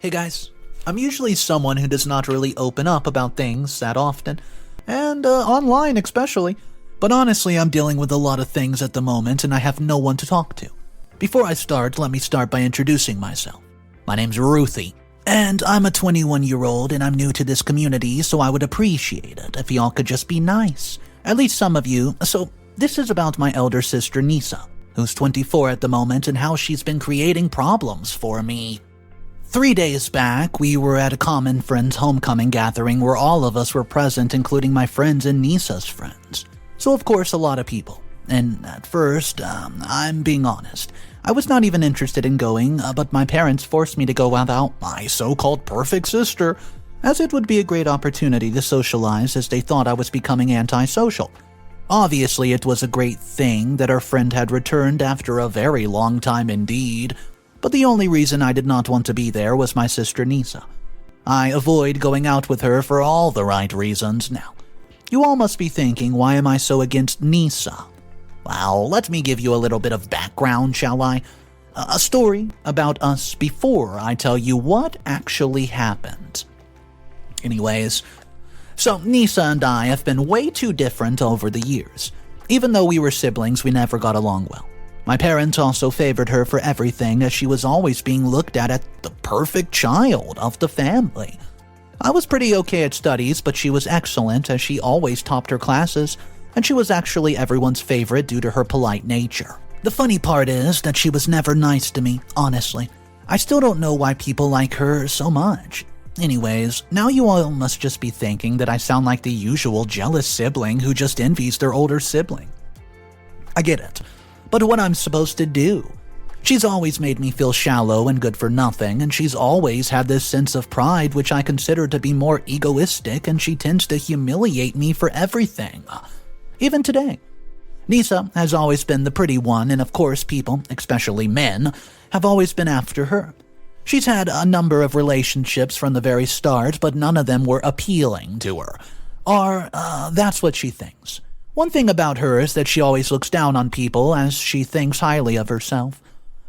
Hey guys, I'm usually someone who does not really open up about things that often, and online especially, but honestly I'm dealing with a lot of things at the moment and I have no one to talk to. Before I start, let me start by introducing myself. My name's Ruthy, and I'm a 21-year-old and I'm new to this community, so I would appreciate it if y'all could just be nice. At least some of you. So this is about my elder sister Nysa, who's 24 at the moment, and how she's been creating problems for me. 3 days back, we were at a common friend's homecoming gathering where all of us were present, including my friends and Nysa's friends. So of course a lot of people. And at first, I'm being honest, I was not even interested in going, but my parents forced me to go without my so-called perfect sister, as it would be a great opportunity to socialize, as they thought I was becoming antisocial. Obviously, it was a great thing that our friend had returned after a very long time indeed, but the only reason I did not want to be there was my sister Nysa. I avoid going out with her for all the right reasons. Now, you all must be thinking, why am I so against Nysa? Well, let me give you a little bit of background, shall I? A story about us before I tell you what actually happened. Anyways, so Nysa and I have been way too different over the years. Even though we were siblings, we never got along well. My parents also favored her for everything, as she was always being looked at as the perfect child of the family. I was pretty okay at studies, but she was excellent, as she always topped her classes, and she was actually everyone's favorite due to her polite nature. The funny part is that she was never nice to me, honestly. I still don't know why people like her so much. Anyways, now you all must just be thinking that I sound like the usual jealous sibling who just envies their older sibling. I get it, but what I'm supposed to do? She's always made me feel shallow and good for nothing, and she's always had this sense of pride which I consider to be more egoistic, and she tends to humiliate me for everything. Even today. Nysa has always been the pretty one, and of course people, especially men, have always been after her. She's had a number of relationships from the very start, but none of them were appealing to her. Or, that's what she thinks. One thing about her is that she always looks down on people, as she thinks highly of herself.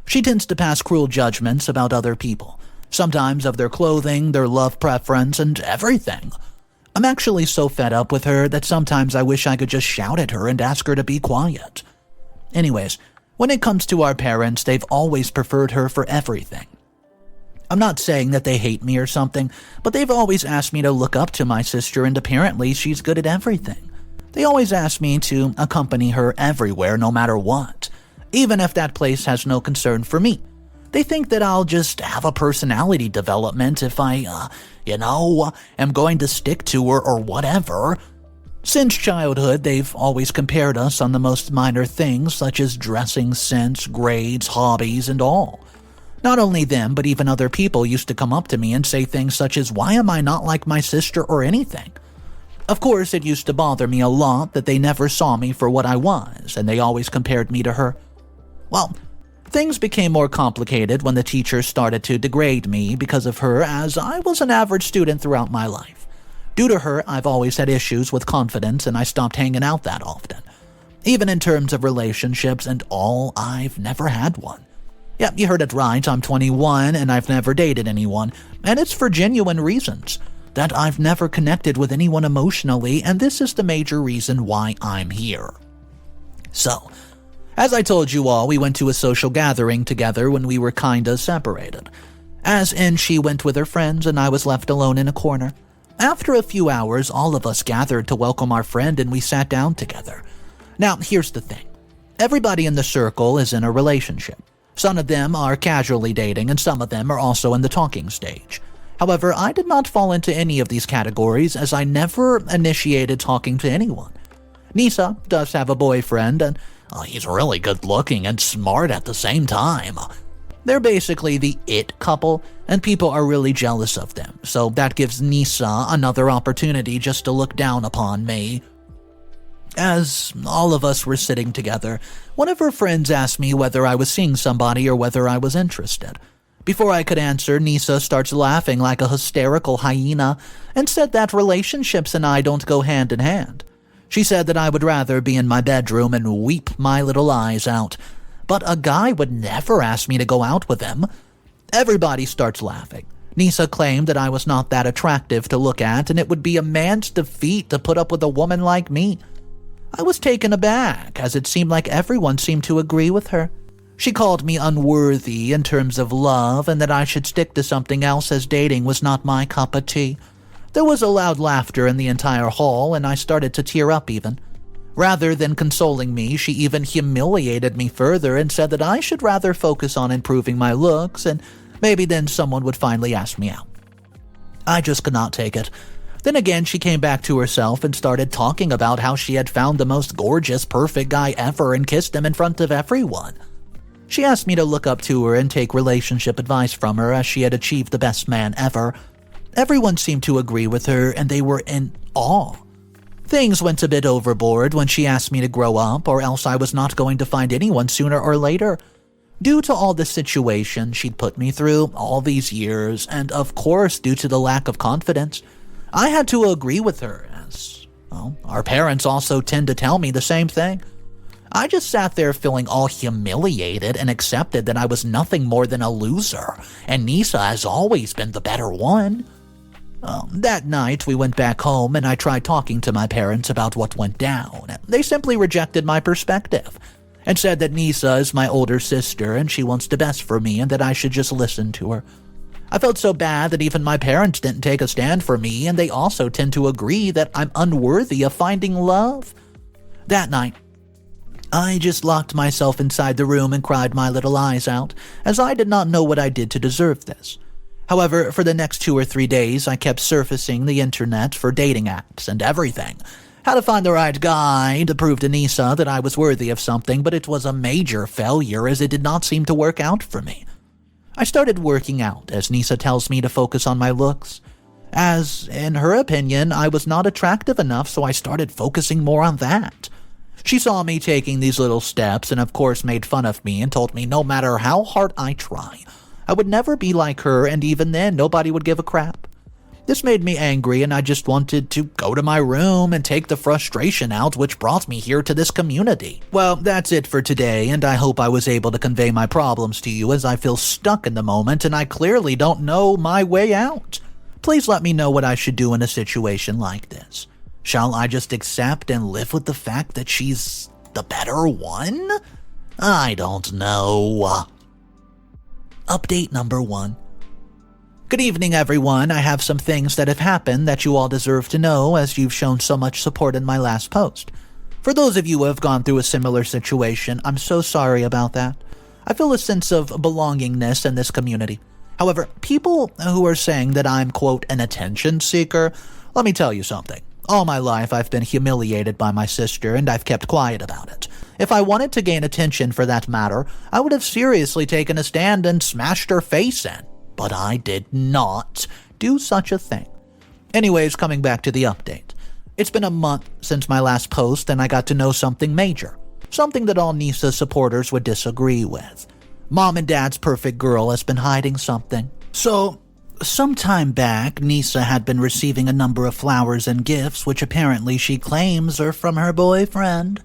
She tends to pass cruel judgments about other people, sometimes of their clothing, their love preference, and everything. I'm actually so fed up with her that sometimes I wish I could just shout at her and ask her to be quiet. Anyways, when it comes to our parents, they've always preferred her for everything. I'm not saying that they hate me or something, but they've always asked me to look up to my sister, and apparently she's good at everything. They always ask me to accompany her everywhere, no matter what, even if that place has no concern for me. They think that I'll just have a personality development if I, am going to stick to her or whatever. Since childhood, they've always compared us on the most minor things, such as dressing sense, grades, hobbies, and all. Not only them, but even other people used to come up to me and say things such as, why am I not like my sister or anything? Of course, it used to bother me a lot that they never saw me for what I was, and they always compared me to her. Well, things became more complicated when the teachers started to degrade me because of her, as I was an average student throughout my life. Due to her, I've always had issues with confidence, and I stopped hanging out that often. Even in terms of relationships and all, I've never had one. Yep, you heard it right, I'm 21 and I've never dated anyone, and it's for genuine reasons. That I've never connected with anyone emotionally, and this is the major reason why I'm here. So, as I told you all, we went to a social gathering together when we were kinda separated. As in, she went with her friends and I was left alone in a corner. After a few hours, all of us gathered to welcome our friend and we sat down together. Now, here's the thing. Everybody in the circle is in a relationship. Some of them are casually dating, and some of them are also in the talking stage. However, I did not fall into any of these categories, as I never initiated talking to anyone. Nysa does have a boyfriend, and he's really good looking and smart at the same time. They're basically the it couple, and people are really jealous of them, so that gives Nysa another opportunity just to look down upon me. As all of us were sitting together, one of her friends asked me whether I was seeing somebody or whether I was interested. Before I could answer, Nysa starts laughing like a hysterical hyena and said that relationships and I don't go hand in hand. She said that I would rather be in my bedroom and weep my little eyes out, but a guy would never ask me to go out with him. Everybody starts laughing. Nysa claimed that I was not that attractive to look at, and it would be a man's defeat to put up with a woman like me. I was taken aback, as it seemed like everyone seemed to agree with her. She called me unworthy in terms of love, and that I should stick to something else, as dating was not my cup of tea. There was a loud laughter in the entire hall, and I started to tear up even. Rather than consoling me, she even humiliated me further and said that I should rather focus on improving my looks, and maybe then someone would finally ask me out. I just could not take it. Then again, she came back to herself and started talking about how she had found the most gorgeous, perfect guy ever and kissed him in front of everyone. She asked me to look up to her and take relationship advice from her, as she had achieved the best man ever. Everyone seemed to agree with her, and they were in awe. Things went a bit overboard when she asked me to grow up, or else I was not going to find anyone sooner or later. Due to all the situation she'd put me through all these years, and of course due to the lack of confidence, I had to agree with her, as, well, our parents also tend to tell me the same thing. I just sat there feeling all humiliated and accepted that I was nothing more than a loser, and Nysa has always been the better one. That night, we went back home, and I tried talking to my parents about what went down. They simply rejected my perspective and said that Nysa is my older sister and she wants the best for me and that I should just listen to her. I felt so bad that even my parents didn't take a stand for me, and they also tend to agree that I'm unworthy of finding love. That night, I just locked myself inside the room and cried my little eyes out, as I did not know what I did to deserve this. However, for the next 2 or 3 days, I kept surfacing the internet for dating apps and everything. How to find the right guy to prove to Nysa that I was worthy of something, but it was a major failure as it did not seem to work out for me. I started working out, as Nysa tells me to focus on my looks, as, in her opinion, I was not attractive enough, so I started focusing more on that. She saw me taking these little steps and of course made fun of me and told me no matter how hard I try, I would never be like her, and even then nobody would give a crap. This made me angry, and I just wanted to go to my room and take the frustration out, which brought me here to this community. Well, that's it for today, and I hope I was able to convey my problems to you, as I feel stuck in the moment and I clearly don't know my way out. Please let me know what I should do in a situation like this. Shall I just accept and live with the fact that she's the better one? I don't know. Update number 1. Good evening, everyone. I have some things that have happened that you all deserve to know, as you've shown so much support in my last post. For those of you who have gone through a similar situation, I'm so sorry about that. I feel a sense of belongingness in this community. However, people who are saying that I'm, quote, an attention seeker, let me tell you something. All my life I've been humiliated by my sister, and I've kept quiet about it. If I wanted to gain attention for that matter, I would have seriously taken a stand and smashed her face in. But I did not do such a thing. Anyways, coming back to the update. It's been a month since my last post, and I got to know something major. Something that all Nysa supporters would disagree with. Mom and Dad's perfect girl has been hiding something. So, some time back, Nysa had been receiving a number of flowers and gifts, which apparently she claims are from her boyfriend.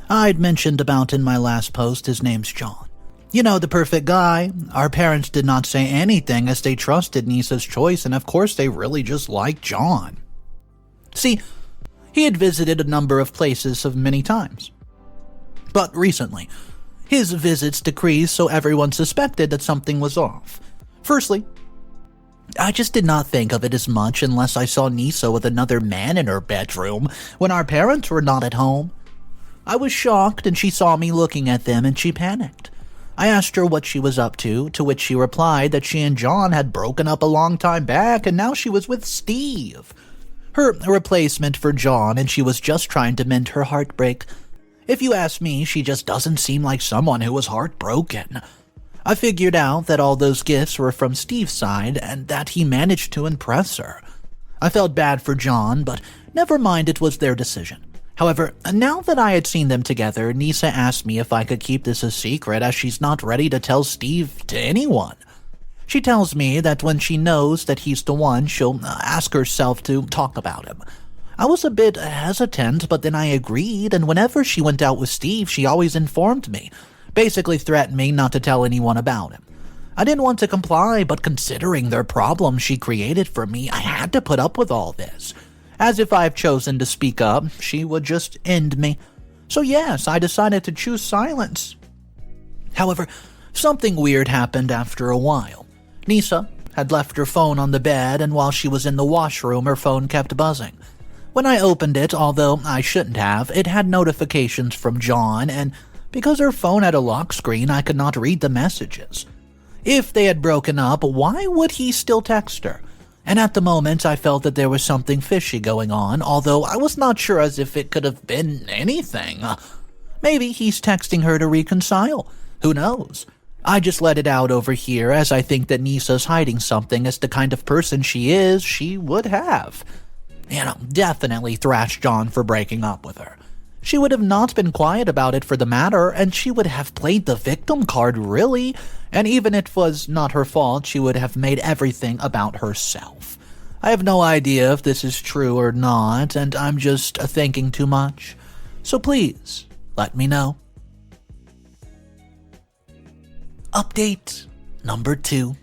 I'd mentioned about in my last post his name's John. You know, the perfect guy. Our parents did not say anything as they trusted Nysa's choice, and of course they really just liked John. See, he had visited a number of places of many times. But recently, his visits decreased, so everyone suspected that something was off. Firstly, I just did not think of it as much unless I saw Nysa with another man in her bedroom when our parents were not at home. I was shocked, and she saw me looking at them, and she panicked. I asked her what she was up to which she replied that she and John had broken up a long time back, and now she was with Steve, her replacement for John, and she was just trying to mend her heartbreak. If you ask me, she just doesn't seem like someone who was heartbroken. I figured out that all those gifts were from Steve's side, and that he managed to impress her. I felt bad for John, but never mind, it was their decision. However, now that I had seen them together, Nysa asked me if I could keep this a secret, as she's not ready to tell Steve to anyone. She tells me that when she knows that he's the one, she'll ask herself to talk about him. I was a bit hesitant, but then I agreed, and whenever she went out with Steve, she always informed me, basically threatened me not to tell anyone about him. I didn't want to comply, but considering their problem she created for me, I had to put up with all this. As if I've chosen to speak up, she would just end me. So yes, I decided to choose silence. However, something weird happened after a while. Nysa had left her phone on the bed, and while she was in the washroom, her phone kept buzzing. When I opened it, although I shouldn't have, it had notifications from John, and because her phone had a lock screen, I could not read the messages. If they had broken up, why would he still text her? And at the moment, I felt that there was something fishy going on, although I was not sure as if it could have been anything. Maybe he's texting her to reconcile. Who knows? I just let it out over here, as I think that Nysa's hiding something as the kind of person she is, she would have. Definitely thrashed John for breaking up with her. She would have not been quiet about it for the matter, and she would have played the victim card, really. And even if it was not her fault, she would have made everything about herself. I have no idea if this is true or not, and I'm just thinking too much. So please, let me know. Update number 2.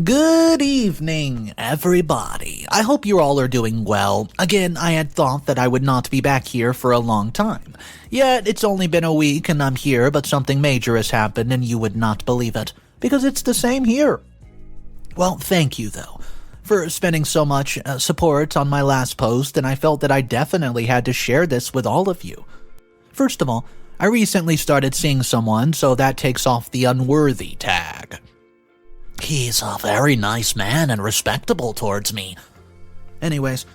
Good evening, everybody. I hope you all are doing well. Again, I had thought that I would not be back here for a long time. Yet, it's only been a week and I'm here, but something major has happened and you would not believe it. Because it's the same here. Well, thank you, though, for spending so much support on my last post, and I felt that I definitely had to share this with all of you. First of all, I recently started seeing someone, so that takes off the UnWorthy tag. He's a very nice man and respectable towards me. Anyways,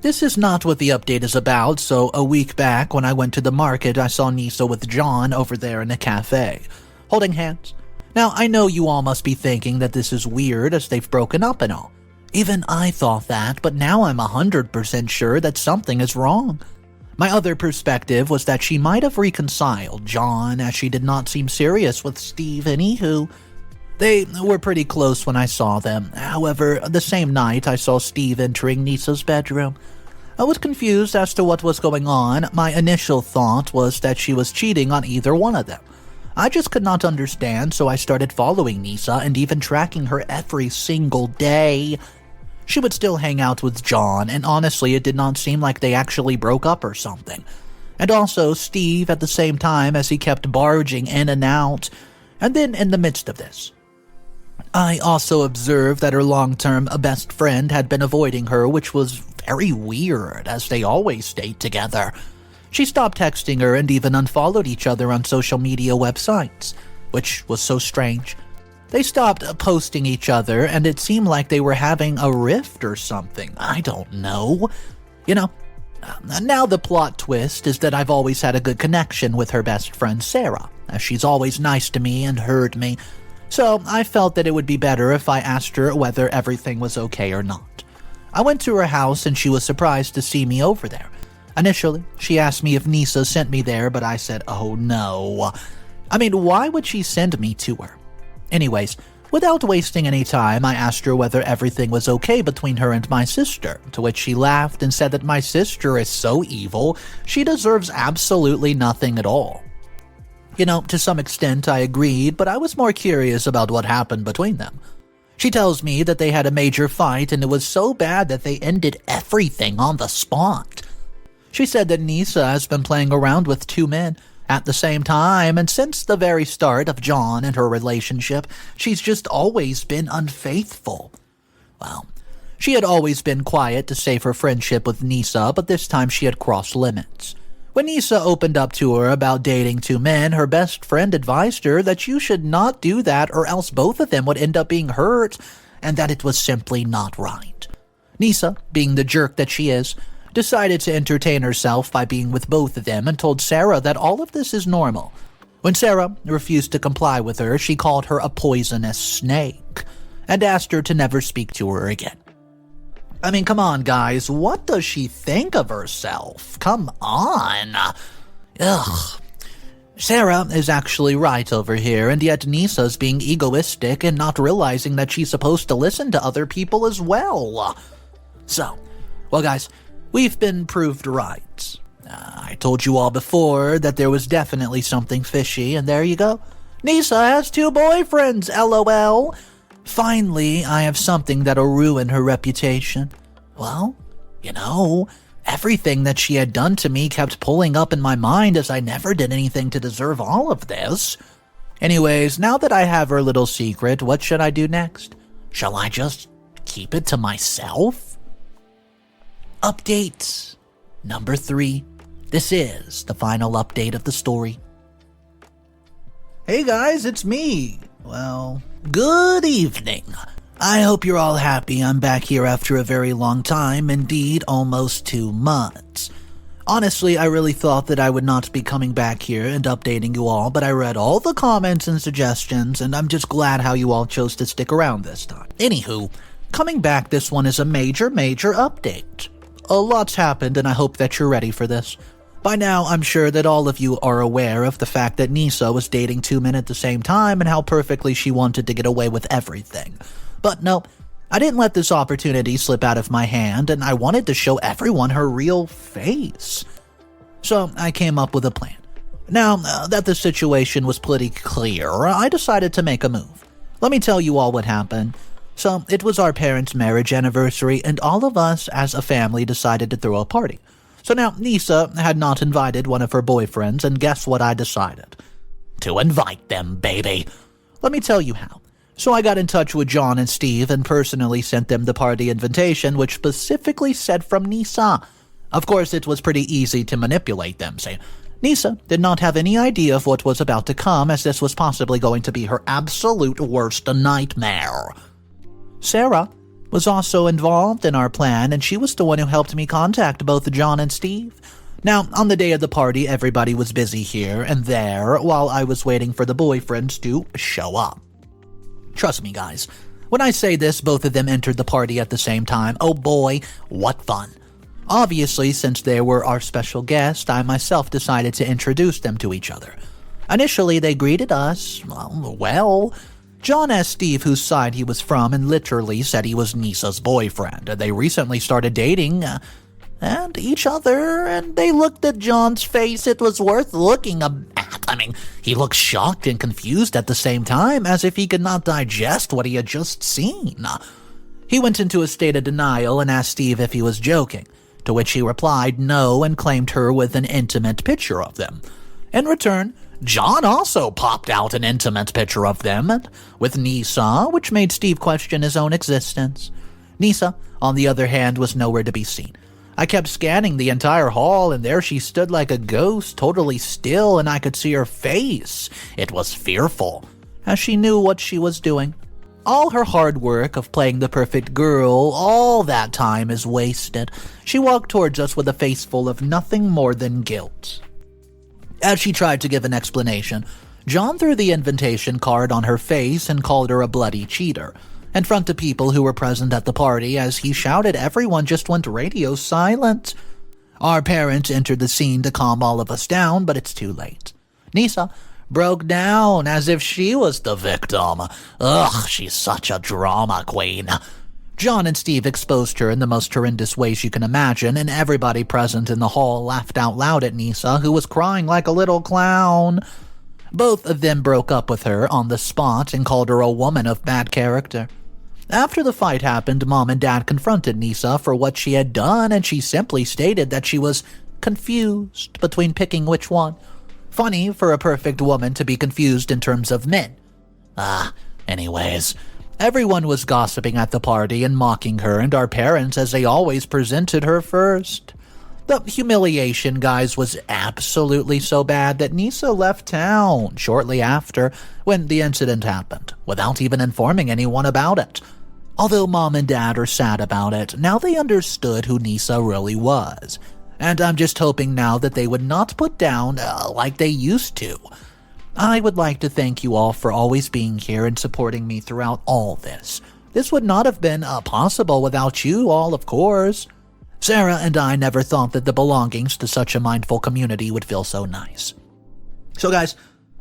this is not what the update is about, so a week back when I went to the market, I saw Nysa with John over there in a café, holding hands. Now, I know you all must be thinking that this is weird as they've broken up and all. Even I thought that, but now I'm 100% sure that something is wrong. My other perspective was that she might have reconciled John, as she did not seem serious with Steve. Anywho, they were pretty close when I saw them. However, the same night I saw Steve entering Nysa's bedroom. I was confused as to what was going on. My initial thought was that she was cheating on either one of them. I just could not understand, so I started following Nysa and even tracking her every single day. She would still hang out with John, and honestly, it did not seem like they actually broke up or something. And also, Steve at the same time, as he kept barging in and out. And then, in the midst of this, I also observed that her long-term best friend had been avoiding her, which was very weird, as they always stayed together. She stopped texting her and even unfollowed each other on social media websites, which was so strange. They stopped posting each other, and it seemed like they were having a rift or something. I don't know. Now the plot twist is that I've always had a good connection with her best friend Sarah, as she's always nice to me and heard me. So I felt that it would be better if I asked her whether everything was okay or not. I went to her house and she was surprised to see me over there. Initially, she asked me if Nysa sent me there, but I said, oh no. Why would she send me to her? Anyways, without wasting any time, I asked her whether everything was okay between her and my sister, to which she laughed and said that my sister is so evil, she deserves absolutely nothing at all. To some extent I agreed, but I was more curious about what happened between them. She tells me that they had a major fight and it was so bad that they ended everything on the spot. She said that Nysa has been playing around with 2 men at the same time, and since the very start of John and her relationship, she's just always been unfaithful. Well, she had always been quiet to save her friendship with Nysa, but this time she had crossed limits. When Nysa opened up to her about dating 2 men, her best friend advised her that you should not do that or else both of them would end up being hurt, and that it was simply not right. Nysa, being the jerk that she is, decided to entertain herself by being with both of them and told Sarah that all of this is normal. When Sarah refused to comply with her, she called her a poisonous snake and asked her to never speak to her again. Come on, guys, what does she think of herself? Come on. Ugh. Sarah is actually right over here, and yet Nysa's being egoistic and not realizing that she's supposed to listen to other people as well. Well, guys, we've been proved right. I told you all before that there was definitely something fishy, and there you go. Nysa has 2 boyfriends, lol. Finally, I have something that'll ruin her reputation. Well, everything that she had done to me kept pulling up in my mind as I never did anything to deserve all of this. Anyways, now that I have her little secret, what should I do next? Shall I just keep it to myself? Update number 3. This is the final update of the story. Hey guys, it's me. Well, good evening. I hope you're all happy I'm back here after a very long time, indeed almost 2 months. Honestly, I really thought that I would not be coming back here and updating you all, but I read all the comments and suggestions, and I'm just glad how you all chose to stick around this time. Anywho, coming back, this one is a major update. A lot's happened, and I hope that you're ready for this. By now, I'm sure that all of you are aware of the fact that Nysa was dating 2 men at the same time and how perfectly she wanted to get away with everything. But no, I didn't let this opportunity slip out of my hand, and I wanted to show everyone her real face. So I came up with a plan. Now that the situation was pretty clear, I decided to make a move. Let me tell you all what happened. So it was our parents' marriage anniversary, and all of us as a family decided to throw a party. So now Nysa had not invited one of her boyfriends, and guess what I decided? To invite them, baby. Let me tell you how. So I got in touch with John and Steve and personally sent them the party invitation, which specifically said from Nysa. Of course, it was pretty easy to manipulate them, say. Nysa did not have any idea of what was about to come, as this was possibly going to be her absolute worst nightmare. Sarah was also involved in our plan, and she was the one who helped me contact both John and Steve. Now, on the day of the party, everybody was busy here and there while I was waiting for the boyfriends to show up. Trust me, guys, when I say this, both of them entered the party at the same time. Oh boy, what fun. Obviously, since they were our special guest, I myself decided to introduce them to each other. Initially, they greeted us, well, John asked Steve whose side he was from and literally said he was Nysa's boyfriend. They recently started dating and each other, and they looked at John's face. It was worth looking at. He looked shocked and confused at the same time, as if he could not digest what he had just seen. He went into a state of denial and asked Steve if he was joking, to which he replied no and claimed her with an intimate picture of them. In return, John also popped out an intimate picture of them with Nysa, which made Steve question his own existence. Nysa, on the other hand, was nowhere to be seen. I kept scanning the entire hall, and there she stood like a ghost, totally still, and I could see her face. It was fearful, as she knew what she was doing. All her hard work of playing the perfect girl, all that time is wasted. She walked towards us with a face full of nothing more than guilt. As she tried to give an explanation, John threw the invitation card on her face and called her a bloody cheater, in front of people who were present at the party. As he shouted, everyone just went radio silent. Our parents entered the scene to calm all of us down, but it's too late. Nysa broke down as if she was the victim. Ugh, she's such a drama queen. John and Steve exposed her in the most horrendous ways you can imagine, and everybody present in the hall laughed out loud at Nysa, who was crying like a little clown. Both of them broke up with her on the spot and called her a woman of bad character. After the fight happened, Mom and Dad confronted Nysa for what she had done, and she simply stated that she was confused between picking which one. Funny for a perfect woman to be confused in terms of men. Anyways, everyone was gossiping at the party and mocking her, and our parents, as they always, presented her first. The humiliation, guys, was absolutely so bad that Nysa left town shortly after when the incident happened, without even informing anyone about it. Although Mom and Dad are sad about it, now they understood who Nysa really was. And I'm just hoping now that they would not put down like they used to. I would like to thank you all for always being here and supporting me throughout all this. This would not have been possible without you all, of course. Sarah and I never thought that the belongings to such a mindful community would feel so nice. So guys,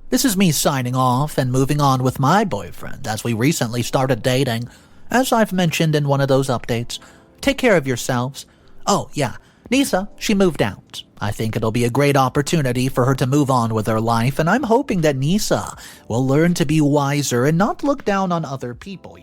this is me signing off and moving on with my boyfriend as we recently started dating, as I've mentioned in one of those updates. Take care of yourselves. Oh yeah, Nysa, she moved out. I think it'll be a great opportunity for her to move on with her life, and I'm hoping that Nysa will learn to be wiser and not look down on other people,